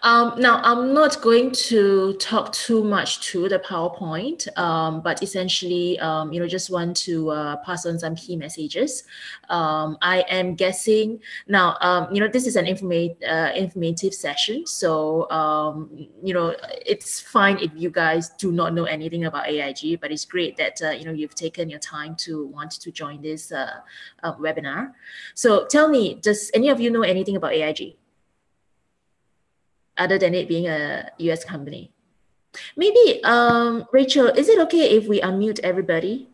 Now, I'm not going to talk too much to the PowerPoint, but essentially, just want to pass on some key messages. I am guessing now, this is an informative session, so, it's fine if you guys do not know anything about AIG, but it's great that, you've taken your time to want to join this webinar. So tell me, does any of you know anything about AIG? Other than it being a US company. Maybe, Rachel, is it okay if we unmute everybody?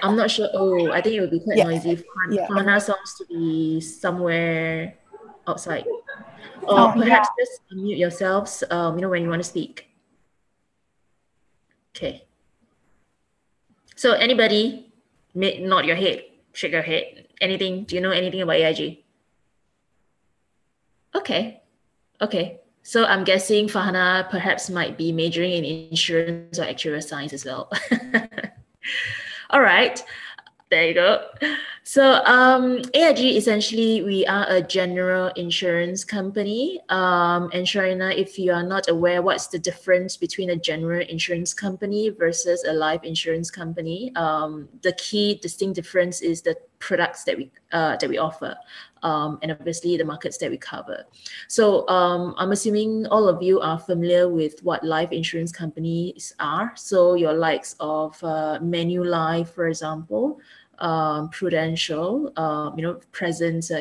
I'm not sure. Oh, I think it would be quite noisy. Fana sounds to be somewhere outside. Or perhaps just unmute yourselves, when you want to speak. Okay. So anybody, nod your head, shake your head. Anything? Do you know anything about AIG? Okay. Okay. So I'm guessing Farhana perhaps might be majoring in insurance or actuarial science as well. All right. There you go. So AIG, essentially, we are a general insurance company. And Sharina, if you are not aware, what's the difference between a general insurance company versus a life insurance company? The key distinct difference is the products that we offer, and obviously the markets that we cover. So I'm assuming all of you are familiar with what life insurance companies are. So your likes of Manulife, for example, Prudential,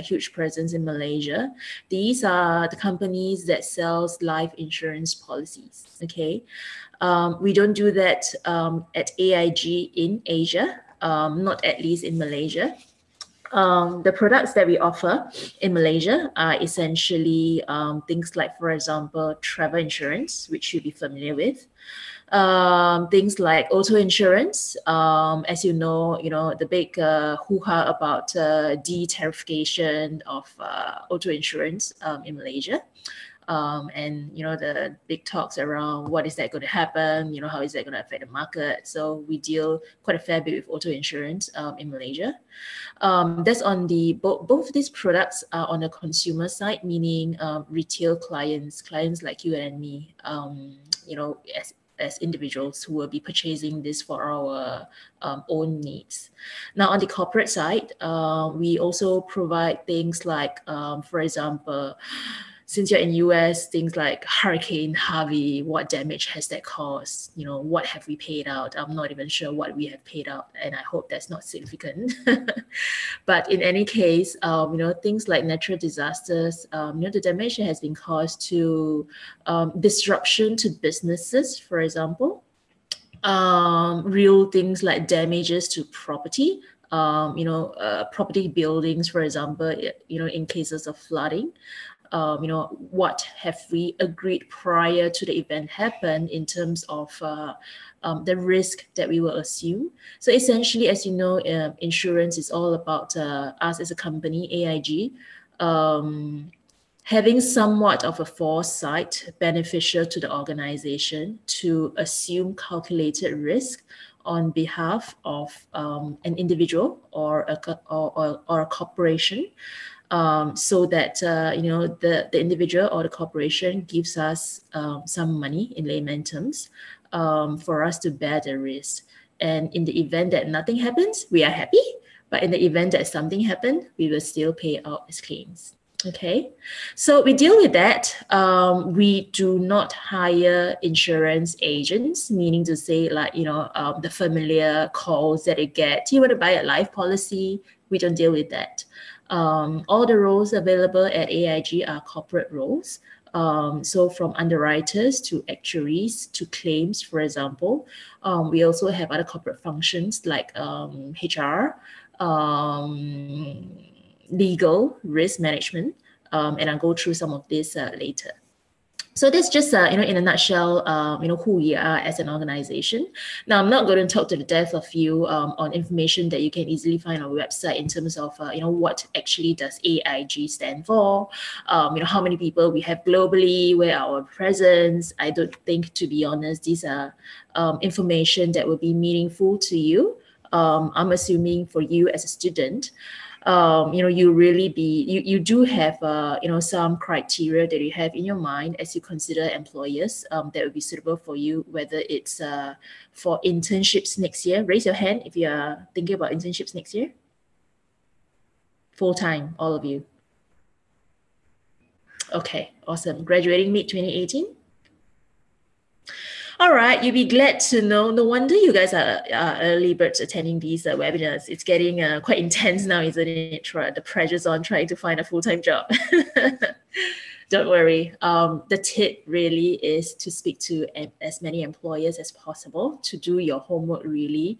huge presence in Malaysia. These are the companies that sells life insurance policies. Okay, we don't do that at AIG in Asia, not at least in Malaysia. The products that we offer in Malaysia are essentially things like, for example, travel insurance, which you'll be familiar with. Things like auto insurance. As you know, the big hoo-ha about de-tarification of auto insurance in Malaysia. And the big talks around what is that going to happen, how is that going to affect the market. So we deal quite a fair bit with auto insurance in Malaysia. That's on the both these products are on the consumer side, meaning retail clients like you and me, as individuals who will be purchasing this for our own needs. Now, on the corporate side, we also provide things like, for example, since you're in US, things like Hurricane Harvey, what damage has that caused? What have we paid out? I'm not even sure what we have paid out, and I hope that's not significant. But in any case, things like natural disasters, the damage has been caused to disruption to businesses, for example. Real things like damages to property, property buildings, for example, in cases of flooding. What have we agreed prior to the event happen in terms of the risk that we will assume. So essentially, as you know, insurance is all about us as a company, AIG, having somewhat of a foresight beneficial to the organization to assume calculated risk on behalf of an individual or a corporation. So that the individual or the corporation gives us some money in layman terms for us to bear the risk. And in the event that nothing happens, we are happy. But in the event that something happened, we will still pay out as claims. Okay, so we deal with that. We do not hire insurance agents, meaning to say, like, the familiar calls that they get. Do you want to buy a life policy? We don't deal with that. All the roles available at AIG are corporate roles. So from underwriters to actuaries to claims, for example. We also have other corporate functions like HR, legal, risk management, and I'll go through some of this later. So that's just, in a nutshell, who we are as an organization. Now, I'm not going to talk to the death of you on information that you can easily find on our website in terms of, what actually does AIG stand for, how many people we have globally, where our presence. I don't think, to be honest, these are information that will be meaningful to you. I'm assuming for you as a student. you really you do have some criteria that you have in your mind as you consider employers that would be suitable for you, whether it's for internships next year. Raise your hand if you are thinking about internships next year. Full-time, all of you. Okay, awesome. Graduating mid-2018. All right, you'll be glad to know. No wonder you guys are early birds attending these webinars. It's getting quite intense now, isn't it? The pressure's on trying to find a full-time job. Don't worry. The tip really is to speak to as many employers as possible, to do your homework really.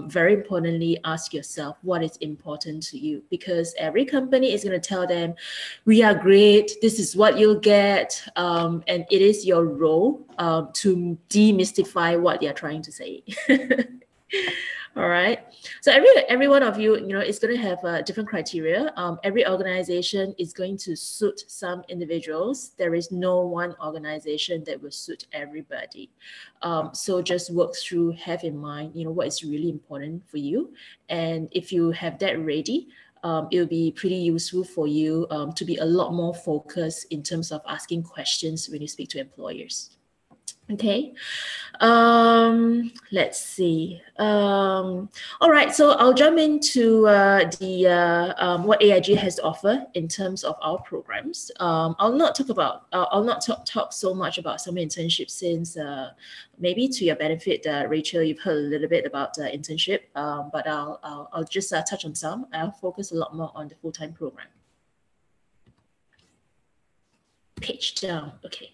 Very importantly, ask yourself what is important to you, because every company is going to tell them, we are great, this is what you'll get, and it is your role to demystify what they're trying to say. All right. So every one of you, is going to have different criteria. Every organization is going to suit some individuals. There is no one organization that will suit everybody. So just work through, have in mind, what is really important for you. And if you have that ready, it'll be pretty useful for you to be a lot more focused in terms of asking questions when you speak to employers. Okay, let's see. All right, so I'll jump into what AIG has to offer in terms of our programs. I'll not talk so much about summer internships, since maybe to your benefit, Rachel, you've heard a little bit about internship, but I'll just touch on some. I'll focus a lot more on the full-time program. Page down, okay.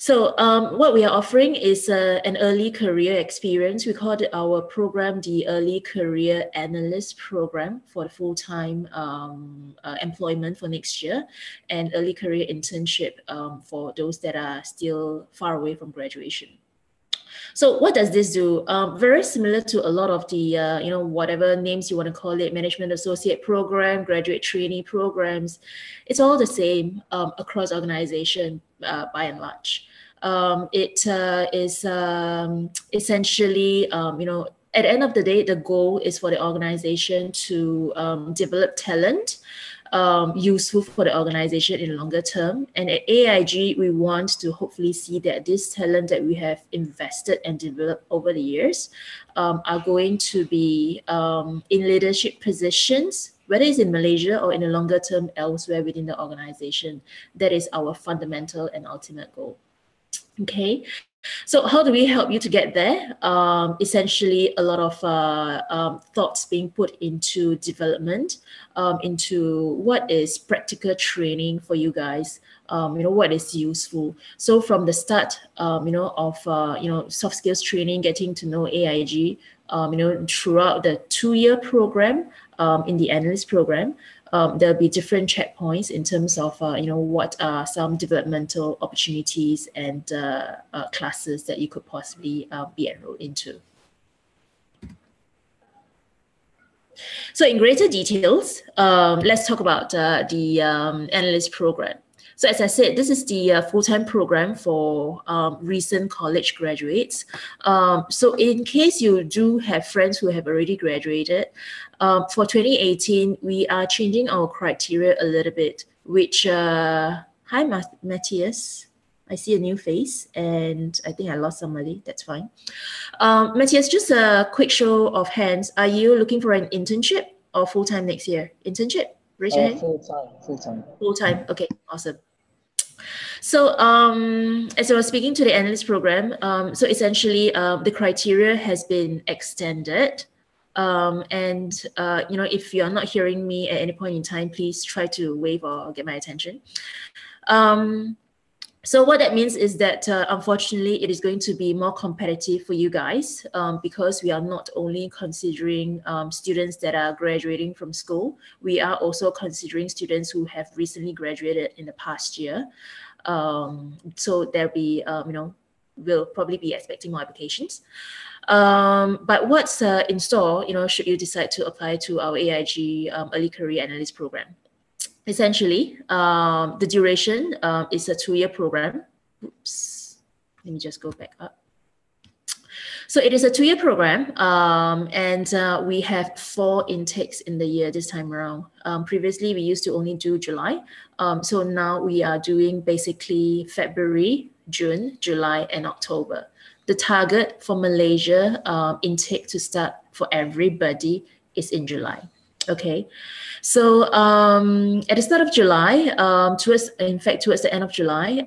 So what we are offering is an early career experience. We call it our program the Early Career Analyst Program for the full-time employment for next year, and early career internship for those that are still far away from graduation. So what does this do? Very similar to a lot of the, whatever names you want to call it, management associate program, graduate trainee programs. It's all the same across organization by and large. It is essentially, at the end of the day, the goal is for the organization to develop talent useful for the organization in the longer term. And at AIG, we want to hopefully see that this talent that we have invested and developed over the years are going to be in leadership positions, whether it's in Malaysia or in the longer term elsewhere within the organization. That is our fundamental and ultimate goal. Okay. So how do we help you to get there? Essentially, a lot of thoughts being put into development, into what is practical training for you guys, what is useful. So from the start, of soft skills training, getting to know AIG, throughout the 2-year program in the Analyst Program, there'll be different checkpoints in terms of, what are some developmental opportunities and classes that you could possibly be enrolled into. So in greater details, let's talk about the Analyst Program. So as I said, this is the full-time program for recent college graduates. So in case you do have friends who have already graduated, for 2018, we are changing our criteria a little bit, which, hi, Matthias. I see a new face, and I think I lost somebody. That's fine. Matthias, just a quick show of hands. Are you looking for an internship or full-time next year? Internship? Raise your hand. Full-time. Full-time. Okay, awesome. So as I was speaking to the Analyst Program, so essentially the criteria has been extended. If you're not hearing me at any point in time, please try to wave or get my attention. So what that means is that, unfortunately, it is going to be more competitive for you guys because we are not only considering students that are graduating from school, we are also considering students who have recently graduated in the past year. So there'll be, we'll probably be expecting more applications. But what's in store, should you decide to apply to our AIG Early Career Analyst Program? Essentially, the duration is a 2-year program. Oops, let me just go back up. So it is a 2-year program, and we have 4 intakes in the year this time around. Previously, we used to only do July. So now we are doing basically February, June, July, and October. The target for Malaysia intake to start for everybody is in July. Okay, so at the start of July, towards the end of July,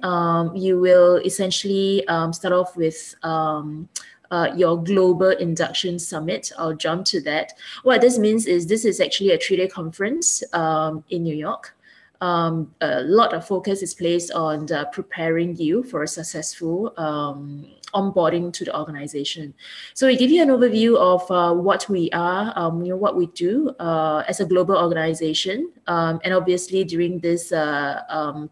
you will essentially start off with your global induction summit. I'll jump to that. What this means is this is actually a 3-day conference in New York. A lot of focus is placed on preparing you for a successful onboarding to the organization. So we give you an overview of what we are, what we do as a global organization. And obviously during this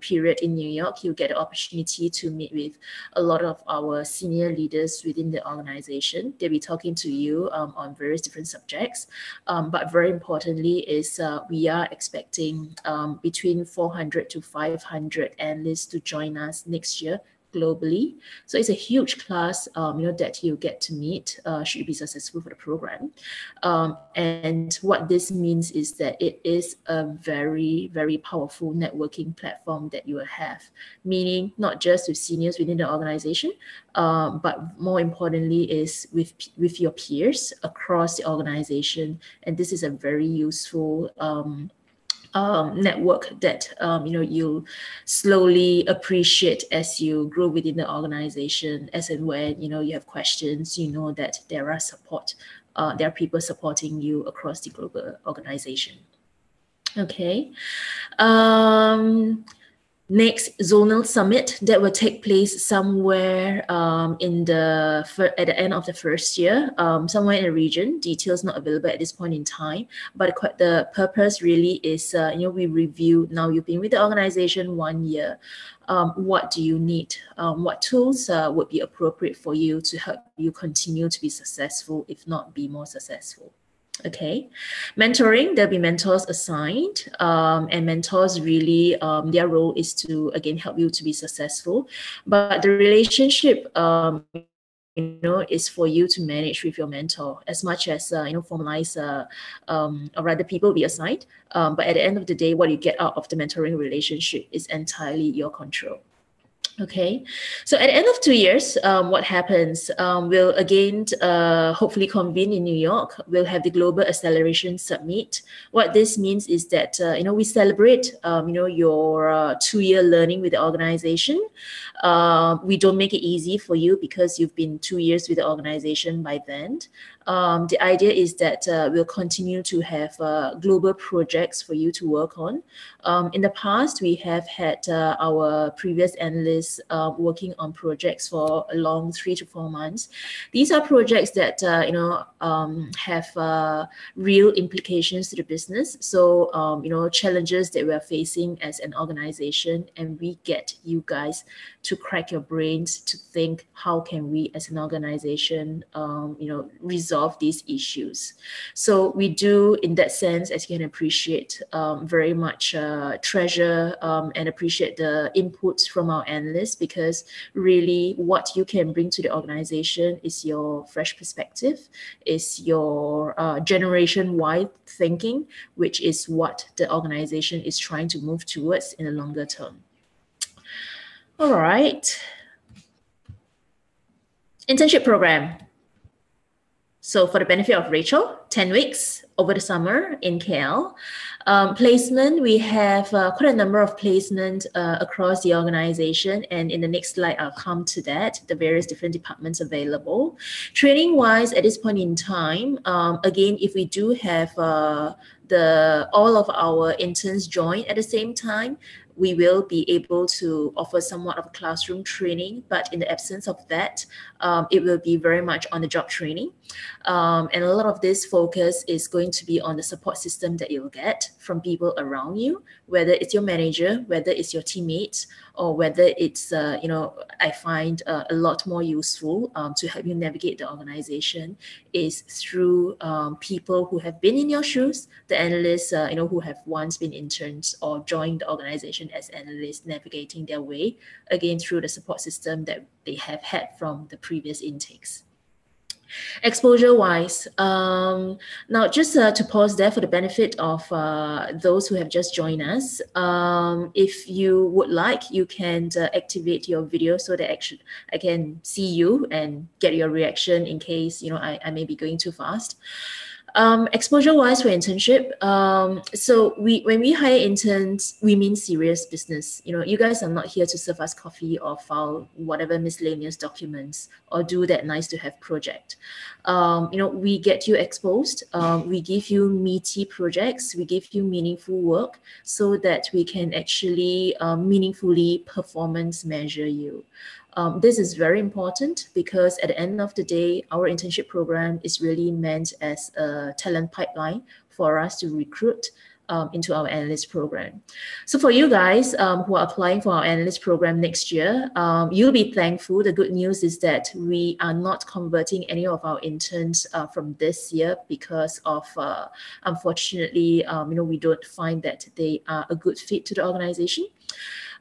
period in New York, you get the opportunity to meet with a lot of our senior leaders within the organization. They'll be talking to you on various different subjects. But very importantly is we are expecting between 400 to 500 analysts to join us next year globally. So it's a huge class, that you get to meet should you be successful for the program. And what this means is that it is a very, very powerful networking platform that you will have, meaning not just with seniors within the organization, but more importantly is with your peers across the organization. And this is a very useful network that you slowly appreciate as you grow within the organization, as and when you have questions, that there are people supporting you across the global organization. Okay. Next zonal summit that will take place somewhere at the end of the first year, somewhere in the region. Details not available at this point in time, but the purpose really is, we review. Now you've been with the organization 1 year. What do you need? What tools would be appropriate for you to help you continue to be successful, if not be more successful? Okay, mentoring, there'll be mentors assigned, and mentors really, their role is to, again, help you to be successful. But the relationship, is for you to manage with your mentor as much as, formalize, or rather people be assigned. But at the end of the day, what you get out of the mentoring relationship is entirely your control. Okay, so at the end of 2 years, what happens? We'll again hopefully convene in New York. We'll have the Global Acceleration Summit. What this means is that we celebrate your 2-year learning with the organization. We don't make it easy for you because you've been 2 years with the organization by then. The idea is that we'll continue to have global projects for you to work on. In the past, we have had our previous analysts working on projects for a long 3 to 4 months. These are projects that have real implications to the business. So challenges that we are facing as an organization, and we get you guys to crack your brains to think, how can we as an organization resolve these issues? So we do, in that sense, as you can appreciate, very much treasure and appreciate the inputs from our analysts, because really what you can bring to the organization is your fresh perspective, is your generation-wide thinking, which is what the organization is trying to move towards in the longer term. All right. Internship program. So for the benefit of Rachel, 10 weeks over the summer in KL. Placement, we have quite a number of placements across the organization. And in the next slide, I'll come to that, the various different departments available. Training-wise, at this point in time, again, if we do have all of our interns join at the same time, we will be able to offer somewhat of a classroom training, but in the absence of that, it will be very much on the job training. And a lot of this focus is going to be on the support system that you'll get from people around you, whether it's your manager, whether it's your teammates, or whether it's, I find a lot more useful to help you navigate the organization is through people who have been in your shoes, the analysts, who have once been interns or joined the organization as analysts, navigating their way, again, through the support system that they have had from the previous intakes. Exposure-wise, now just to pause there for the benefit of those who have just joined us, if you would like, you can activate your video so that I can see you and get your reaction in case, you know, I may be going too fast. Exposure-wise for internship, so when we hire interns, we mean serious business. You know, you guys are not here to serve us coffee or file whatever miscellaneous documents or do that nice to have project. You know, we get you exposed. We give you meaty projects. We give you meaningful work so that we can actually meaningfully performance measure you. This is very important because at the end of the day, our internship program is really meant as a talent pipeline for us to recruit into our analyst program. So for you guys who are applying for our analyst program next year, you'll be thankful. The good news is that we are not converting any of our interns from this year because of, unfortunately, you know, we don't find that they are a good fit to the organization.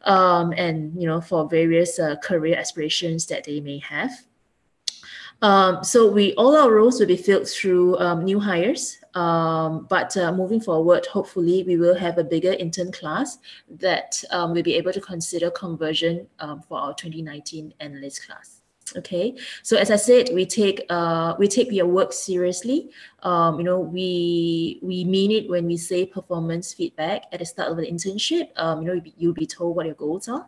And, you know, for various career aspirations that they may have. So all our roles will be filled through new hires. But moving forward, hopefully we will have a bigger intern class that will be able to consider conversion for our 2019 analyst class. Okay, so as I said, we take your work seriously. You know, we mean it when we say performance feedback at the start of the internship. You know, you'll be told what your goals are,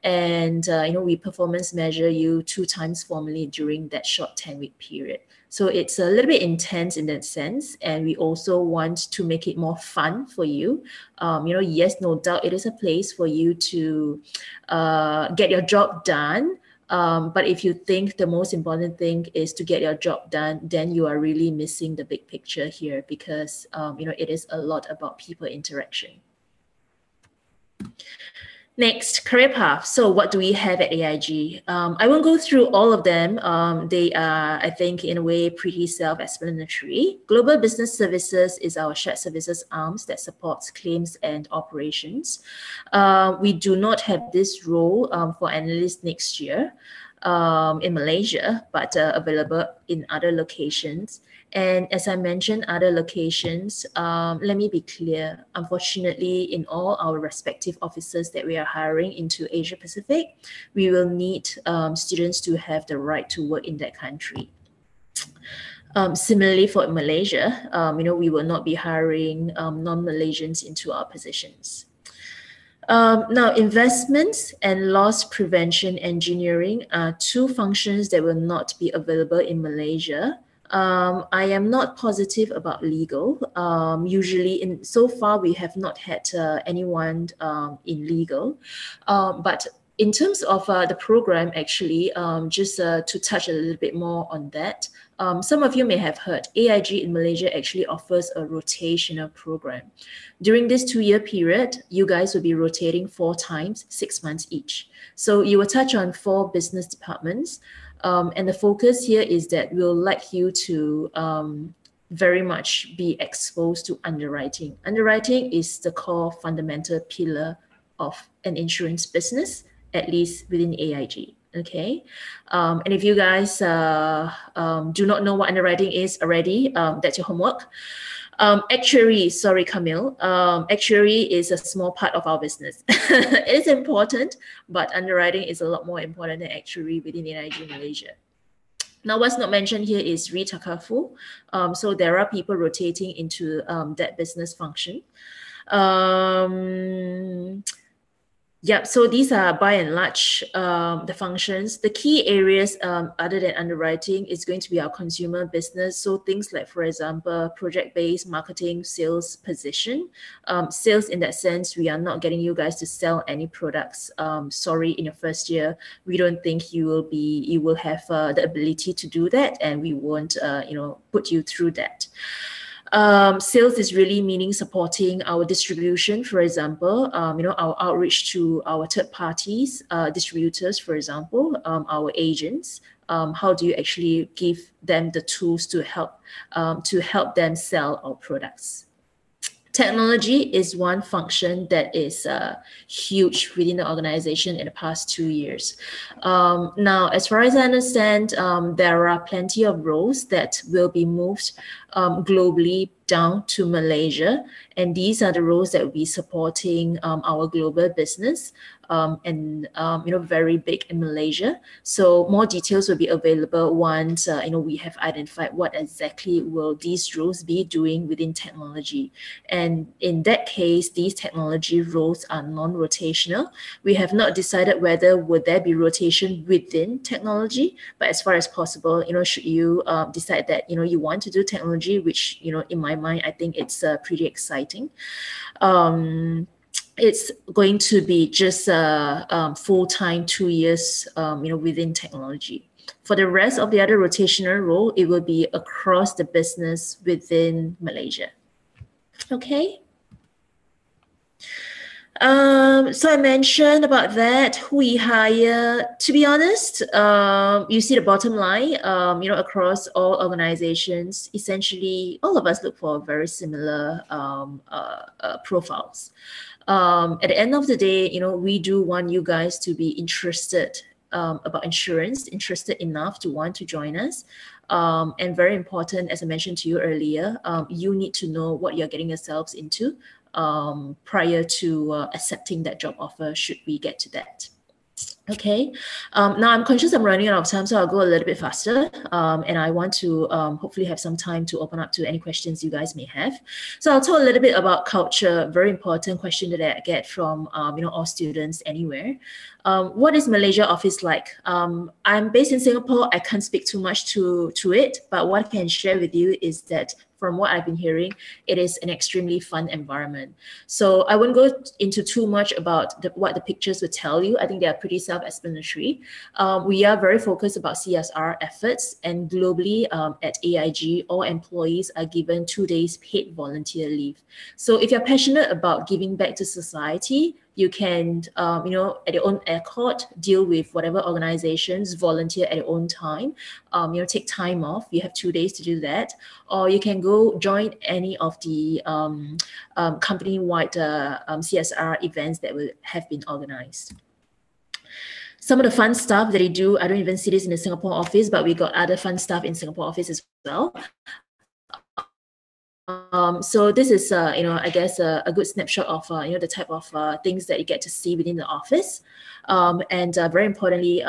and you know, we performance measure you 2 times formally during that short 10-week period. So it's a little bit intense in that sense, and we also want to make it more fun for you. You know, yes, no doubt, it is a place for you to get your job done. But if you think the most important thing is to get your job done, then you are really missing the big picture here because, you know, it is a lot about people interaction. Next, career path. So what do we have at AIG? I won't go through all of them. They are, I think, in a way, pretty self-explanatory. Global Business Services is our shared services arms that supports claims and operations. We do not have this role for analysts next year in Malaysia, but available in other locations. And as I mentioned, other locations, let me be clear. Unfortunately, in all our respective offices that we are hiring into Asia Pacific, we will need students to have the right to work in that country. Similarly, for Malaysia, you know, we will not be hiring non-Malaysians into our positions. Now, investments and loss prevention engineering are 2 functions that will not be available in Malaysia. I am not positive about legal. Usually, so far, we have not had anyone in legal. But in terms of the program, actually, just to touch a little bit more on that, some of you may have heard AIG in Malaysia actually offers a rotational program. During this 2-year period, you guys will be rotating 4 times, 6 months each. So you will touch on 4 business departments. And the focus here is that we'll like you to very much be exposed to underwriting. Underwriting is the core fundamental pillar of an insurance business, at least within AIG. Okay, and if you guys do not know what underwriting is already, that's your homework. Actuary, sorry, Camille. Actuary is a small part of our business. It is important, but underwriting is a lot more important than actuary within AIG Malaysia. Now, what's not mentioned here is retakafu. So there are people rotating into that business function. Yep, so these are by and large the functions. The key areas other than underwriting is going to be our consumer business. So things like, for example, project-based marketing, sales position. Sales in that sense, we are not getting you guys to sell any products. Sorry, in your first year, we don't think you will have the ability to do that, and we won't you know, put you through that. Sales is really meaning supporting our distribution, for example, you know, our outreach to our third parties, distributors, for example, our agents. How do you actually give them the tools to help them sell our products? Technology is one function that is huge within the organization in the past 2 years. Now, as far as I understand, there are plenty of roles that will be moved globally down to Malaysia, and these are the roles that will be supporting our global business and very big in Malaysia. So more details will be available once we have identified what exactly will these roles be doing within technology. And in that case, these technology roles are non-rotational. We have not decided whether would there be rotation within technology, but as far as possible, should you decide that you want to do technology, which in my mind I think it's pretty exciting. It's going to be just full-time 2 years, within technology. For the rest of the other rotational role, it will be across the business within Malaysia. Okay. So I mentioned about that, we hire, to be honest, you see the bottom line, across all organizations, essentially all of us look for very similar profiles. At the end of the day, we do want you guys to be interested about insurance, interested enough to want to join us. And very important, as I mentioned to you earlier, you need to know what you're getting yourselves into prior to accepting that job offer, should we get to that. Okay, now I'm conscious I'm running out of time, so I'll go a little bit faster. And I want to hopefully have some time to open up to any questions you guys may have. So I'll talk a little bit about culture, very important question that I get from all students anywhere. What is Malaysia office like? I'm based in Singapore. I can't speak too much to it, but what I can share with you is that from what I've been hearing, it is an extremely fun environment. So I won't go into too much about what the pictures will tell you. I think they are pretty self-explanatory. We are very focused about CSR efforts, and globally at AIG, all employees are given 2 days paid volunteer leave. So if you're passionate about giving back to society, you can, at your own accord, deal with whatever organizations, volunteer at your own time, take time off. You have 2 days to do that. Or you can go join any of the company-wide CSR events that will have been organized. Some of the fun stuff that they do, I don't even see this in the Singapore office, but we got other fun stuff in Singapore office as well. So this is, I guess a good snapshot of, the type of things that you get to see within the office. And very importantly,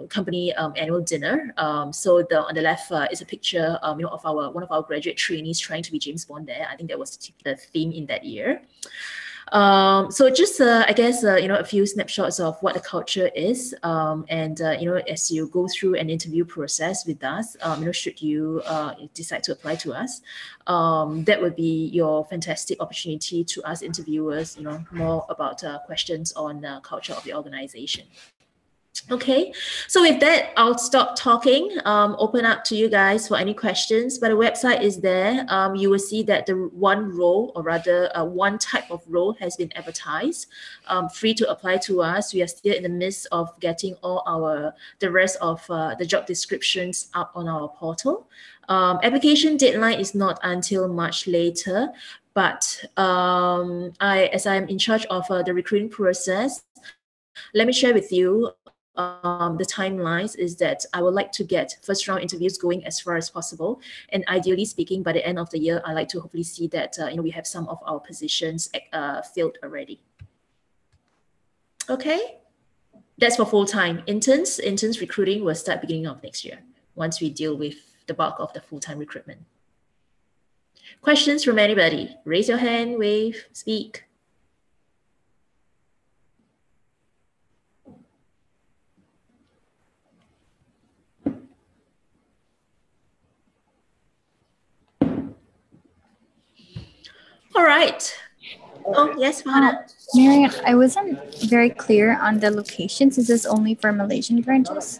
company annual dinner. So on the left is a picture, of one of our graduate trainees trying to be James Bond there. I think that was the theme in that year. So just, I guess, a few snapshots of what the culture is. And, as you go through an interview process with us, should you decide to apply to us, that would be your fantastic opportunity to ask interviewers, more about questions on the culture of the organization. Okay, so with that, I'll stop talking, open up to you guys for any questions, but the website is there. You will see that the one role, or rather one type of role, has been advertised, free to apply to us. We are still in the midst of getting the rest of the job descriptions up on our portal. Application deadline is not until much later, but as I'm in charge of the recruiting process, let me share with you the timelines is that I would like to get first round interviews going as far as possible. And ideally speaking, by the end of the year, I like to hopefully see that we have some of our positions filled already. Okay, that's for full-time. Interns recruiting will start beginning of next year once we deal with the bulk of the full-time recruitment. Questions from anybody? Raise your hand, wave, speak. All right. Oh, yes, Farhana. Mary, I wasn't very clear on the locations. Is this only for Malaysian branches?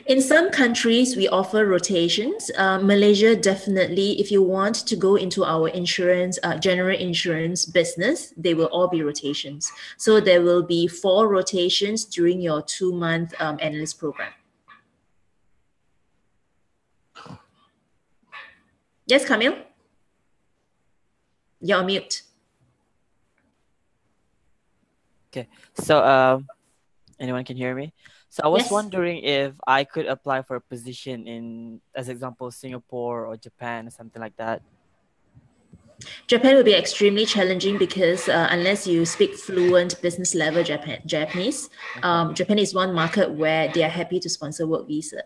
In some countries, we offer rotations. Malaysia, definitely, if you want to go into our insurance, general insurance business, they will all be rotations. So there will be 4 rotations during your 2-month analyst program. Yes, Camille? You're on mute. Okay. So anyone can hear me? So I was Yes. wondering if I could apply for a position in, as example, Singapore or Japan or something like that. Japan will be extremely challenging because unless you speak fluent business level Japanese, Japan is one market where they are happy to sponsor work visa.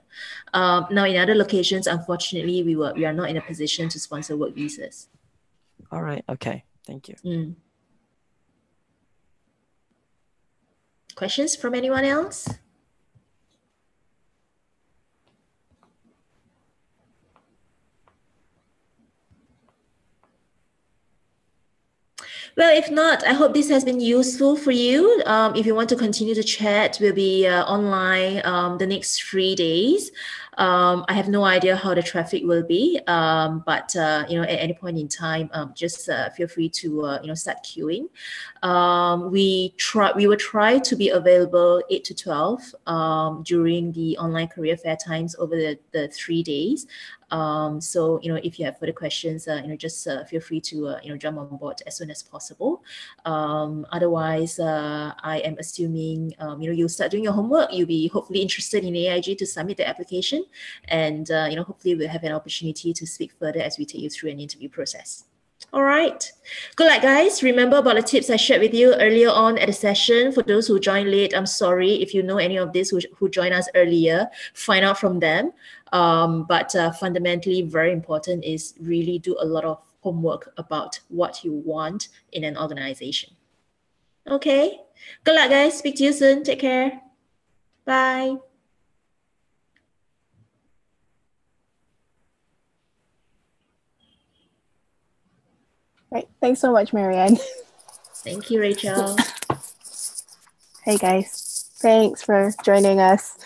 Now, in other locations, unfortunately, we are not in a position to sponsor work visas. All right. Okay. Thank you. Questions from anyone else? Well, if not, I hope this has been useful for you. If you want to continue to chat, we'll be online the next 3 days. I have no idea how the traffic will be, but at any point in time, just feel free to start queuing. We will try to be available 8 to 12 during the online career fair times over the 3 days. So if you have further questions, just feel free to jump on board as soon as possible. Otherwise, I am assuming you'll start doing your homework. You'll be hopefully interested in AIG to submit the application, and hopefully we'll have an opportunity to speak further as we take you through an interview process. All right. Good luck, guys. Remember about the tips I shared with you earlier on at the session. For those who joined late, I'm sorry. If you know any of this who joined us earlier, find out from them. But fundamentally, very important is really do a lot of homework about what you want in an organization. Okay. Good luck, guys. Speak to you soon. Take care. Bye. Right. Thanks so much, Marianne. Thank you, Rachel. Hey, guys. Thanks for joining us.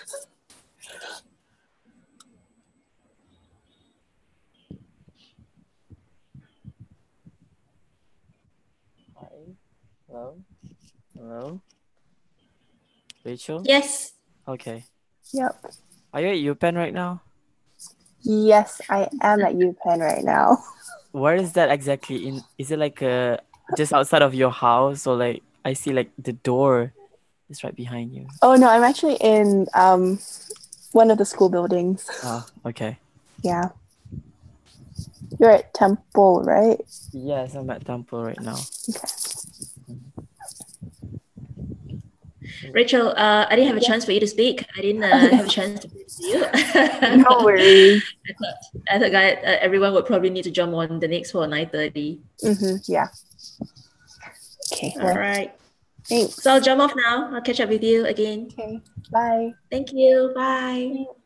Hi. Hello. Hello. Rachel? Yes. Okay. Yep. Are you at UPenn right now? Yes, I am at UPenn right now. Where is that exactly? Is it like just outside of your house, or like I see like the door is right behind you? Oh, no, I'm actually in one of the school buildings. Ah, okay. Yeah. You're at Temple, right? Yes, I'm at Temple right now. Okay. Rachel, I didn't have a chance for you to speak. I didn't have a chance to speak to you. No worries. I thought everyone would probably need to jump on the next call at 9:30. Yeah. Okay. All right. Thanks. So I'll jump off now. I'll catch up with you again. Okay. Bye. Thank you. Bye. Thanks.